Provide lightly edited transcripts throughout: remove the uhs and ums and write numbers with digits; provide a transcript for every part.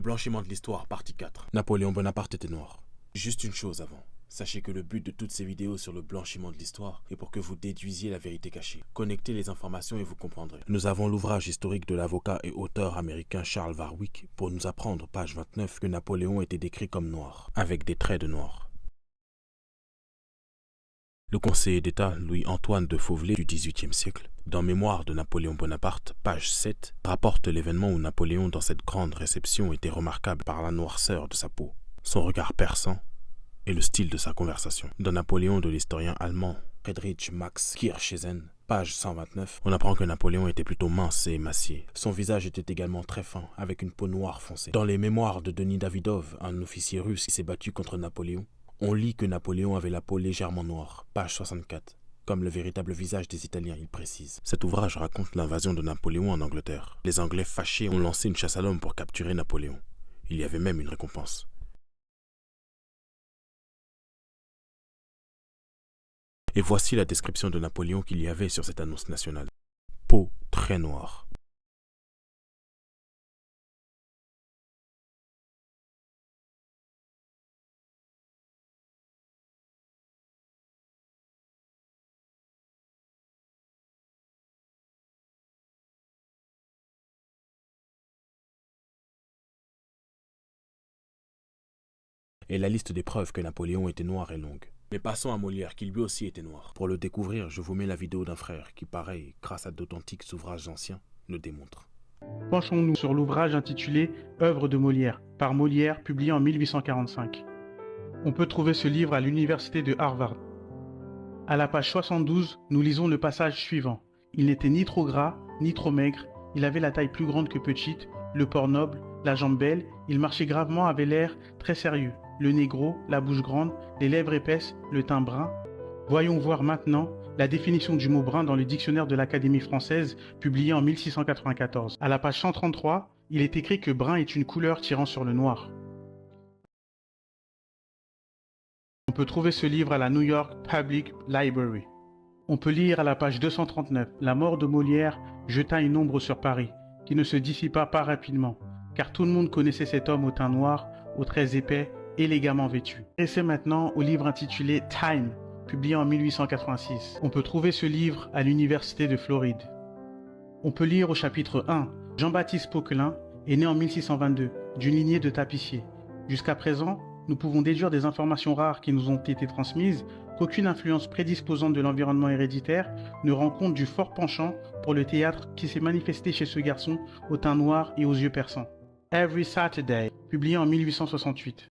Blanchiment de l'histoire, partie 4. Napoléon Bonaparte était noir. Juste une chose avant. Sachez que le but de toutes ces vidéos sur le blanchiment de l'histoire est pour que vous déduisiez la vérité cachée. Connectez les informations et vous comprendrez. Nous avons l'ouvrage historique de l'avocat et auteur américain Charles Warwick pour nous apprendre, page 29, que Napoléon était décrit comme noir, avec des traits de noir. Le conseiller d'État Louis-Antoine de Fauvelet du XVIIIe siècle, dans Mémoire de Napoléon Bonaparte, page 7, rapporte l'événement où Napoléon, dans cette grande réception, était remarquable par la noirceur de sa peau, son regard perçant et le style de sa conversation. Dans Napoléon de l'historien allemand Friedrich Max Kircheisen, page 129, on apprend que Napoléon était plutôt mince et émacié. Son visage était également très fin, avec une peau noire foncée. Dans les Mémoires de Denis Davidov, un officier russe qui s'est battu contre Napoléon, on lit que Napoléon avait la peau légèrement noire, page 64. Comme le véritable visage des Italiens, il précise. Cet ouvrage raconte l'invasion de Napoléon en Angleterre. Les Anglais fâchés ont lancé une chasse à l'homme pour capturer Napoléon. Il y avait même une récompense. Et voici la description de Napoléon qu'il y avait sur cette annonce nationale. Peau très noire. Et la liste des preuves que Napoléon était noir est longue. Mais passons à Molière, qui lui aussi était noir. Pour le découvrir, je vous mets la vidéo d'un frère qui, pareil, grâce à d'authentiques ouvrages anciens, le démontre. Penchons-nous sur l'ouvrage intitulé Œuvre de Molière, par Molière, publié en 1845. On peut trouver ce livre à l'université de Harvard. À la page 72, nous lisons le passage suivant. Il n'était ni trop gras, ni trop maigre, il avait la taille plus grande que petite, le port noble, la jambe belle, il marchait gravement, avait l'air très sérieux, le nez gros, la bouche grande, les lèvres épaisses, le teint brun. Voyons voir maintenant la définition du mot brun dans le dictionnaire de l'Académie française, publié en 1694. À la page 133, il est écrit que brun est une couleur tirant sur le noir. On peut trouver ce livre à la New York Public Library. On peut lire à la page 239, la mort de Molière jeta une ombre sur Paris, qui ne se dissipa pas rapidement, car tout le monde connaissait cet homme au teint noir, aux traits épais, élégamment vêtu. Et c'est maintenant au livre intitulé Time, publié en 1886. On peut trouver ce livre à l'université de Floride. On peut lire au chapitre 1, Jean-Baptiste Poquelin est né en 1622, d'une lignée de tapissiers. Jusqu'à présent, nous pouvons déduire des informations rares qui nous ont été transmises qu'aucune influence prédisposante de l'environnement héréditaire ne rend compte du fort penchant pour le théâtre qui s'est manifesté chez ce garçon au teint noir et aux yeux perçants. Every Saturday, publié en 1868.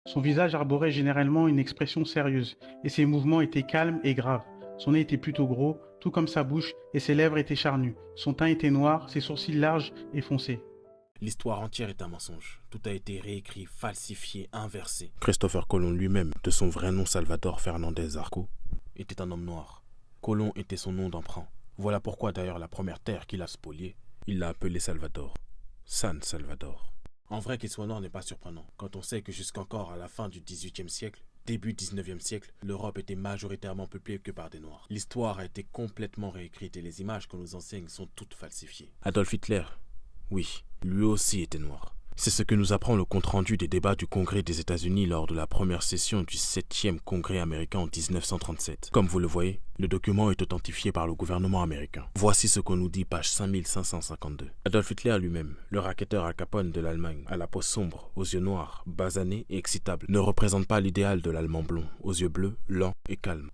Son visage arborait généralement une expression sérieuse, et ses mouvements étaient calmes et graves. Son nez était plutôt gros, tout comme sa bouche, et ses lèvres étaient charnues. Son teint était noir, ses sourcils larges et foncés. L'histoire entière est un mensonge. Tout a été réécrit, falsifié, inversé. Christopher Colomb lui-même, de son vrai nom Salvador Fernandez Arco, était un homme noir. Colomb était son nom d'emprunt. Voilà pourquoi d'ailleurs la première terre qu'il a spoliée, il l'a appelée Salvador. San Salvador. En vrai qu'il soit noir n'est pas surprenant, quand on sait que jusqu'encore à la fin du XVIIIe siècle, début XIXe siècle, l'Europe était majoritairement peuplée que par des noirs. L'histoire a été complètement réécrite et les images qu'on nous enseigne sont toutes falsifiées. Adolf Hitler, oui, lui aussi était noir. C'est ce que nous apprend le compte-rendu des débats du Congrès des États-Unis lors de la première session du 7e Congrès américain en 1937. Comme vous le voyez, le document est authentifié par le gouvernement américain. Voici ce qu'on nous dit, page 5552. Adolf Hitler lui-même, le racketteur Al Capone de l'Allemagne, à la peau sombre, aux yeux noirs, basanés et excitables, ne représente pas l'idéal de l'Allemand blond, aux yeux bleus, lents et calmes.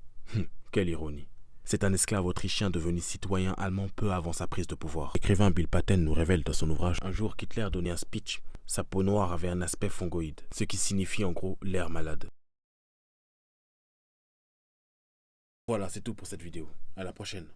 Quelle ironie. C'est un esclave autrichien devenu citoyen allemand peu avant sa prise de pouvoir. L'écrivain Bill Patten nous révèle dans son ouvrage un jour qu'Hitler donnait un speech. Sa peau noire avait un aspect fongoïde, ce qui signifie en gros l'air malade. Voilà, c'est tout pour cette vidéo. À la prochaine.